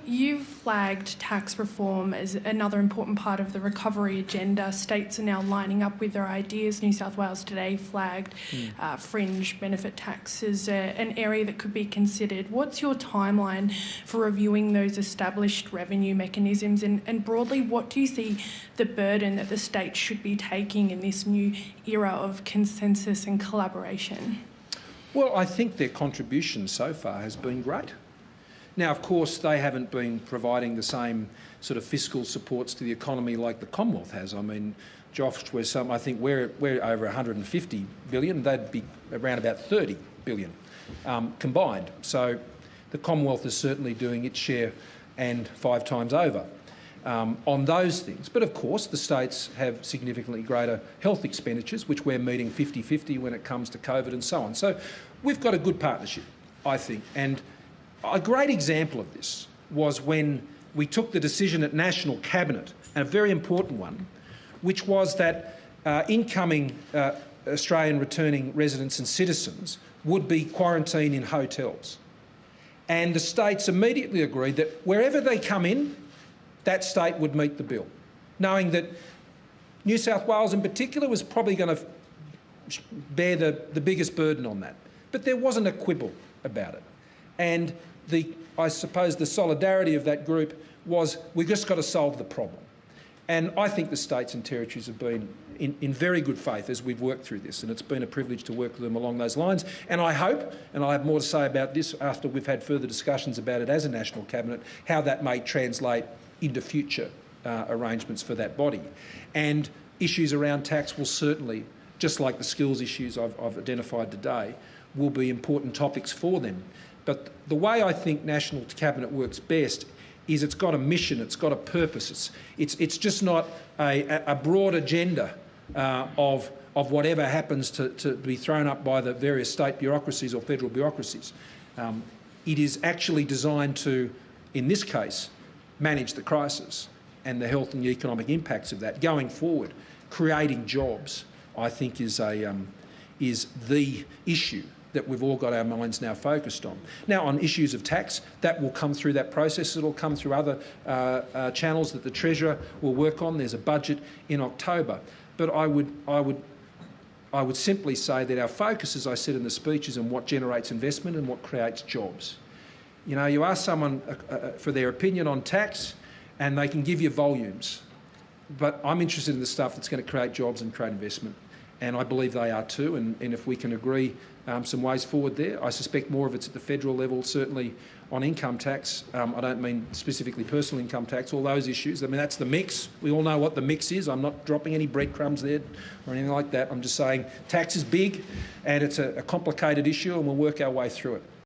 You've flagged tax reform as another important part of the recovery agenda. States are now lining up with their ideas. New South Wales today flagged fringe benefit tax as an area that could be considered. What's your timeline for reviewing those established revenue mechanisms? And broadly, what do you see the burden that the states should be taking in this new era of consensus and collaboration? Well, I think their contribution so far has been great. Now, of course, they haven't been providing the same sort of fiscal supports to the economy like the Commonwealth has. I mean, Josh, I think we're over 150 billion. They'd be around about 30 billion combined. So the Commonwealth is certainly doing its share and 5 times over on those things. But of course, the states have significantly greater health expenditures, which we're meeting 50-50 when it comes to COVID and so on. So we've got a good partnership, I think. And a great example of this was when we took the decision at National Cabinet, and a very important one, which was that incoming Australian returning residents and citizens would be quarantined in hotels. And the states immediately agreed that wherever they come in, that state would meet the bill, knowing that New South Wales in particular was probably going to bear the biggest burden on that. But there wasn't a quibble about it. And I suppose the solidarity of that group was, we've just got to solve the problem. And I think the states and territories have been in very good faith as we've worked through this, and it's been a privilege to work with them along those lines. And I hope, and I'll have more to say about this after we've had further discussions about it as a National Cabinet, how that may translate into future arrangements for that body. And issues around tax will certainly, just like the skills issues I've identified today, will be important topics for them. But the way I think National Cabinet works best is it's got a mission, it's got a purpose. It's just not a broad agenda of whatever happens to be thrown up by the various state bureaucracies or federal bureaucracies. It is actually designed to, in this case, manage the crisis and the health and the economic impacts of that. Going forward, creating jobs, I think, is the issue that we've all got our minds now focused on. Now, on issues of tax, that will come through that process. It'll come through other channels that the Treasurer will work on. There's a budget in October. But I would simply say that our focus, as I said in the speech, is on what generates investment and what creates jobs. You know, you ask someone for their opinion on tax and they can give you volumes. But I'm interested in the stuff that's going to create jobs and create investment. And I believe they are too, and if we can agree some ways forward there, I suspect more of it's at the federal level, certainly on income tax. I don't mean specifically personal income tax, all those issues. I mean, that's the mix. We all know what the mix is. I'm not dropping any breadcrumbs there or anything like that. I'm just saying tax is big and it's a complicated issue, and we'll work our way through it.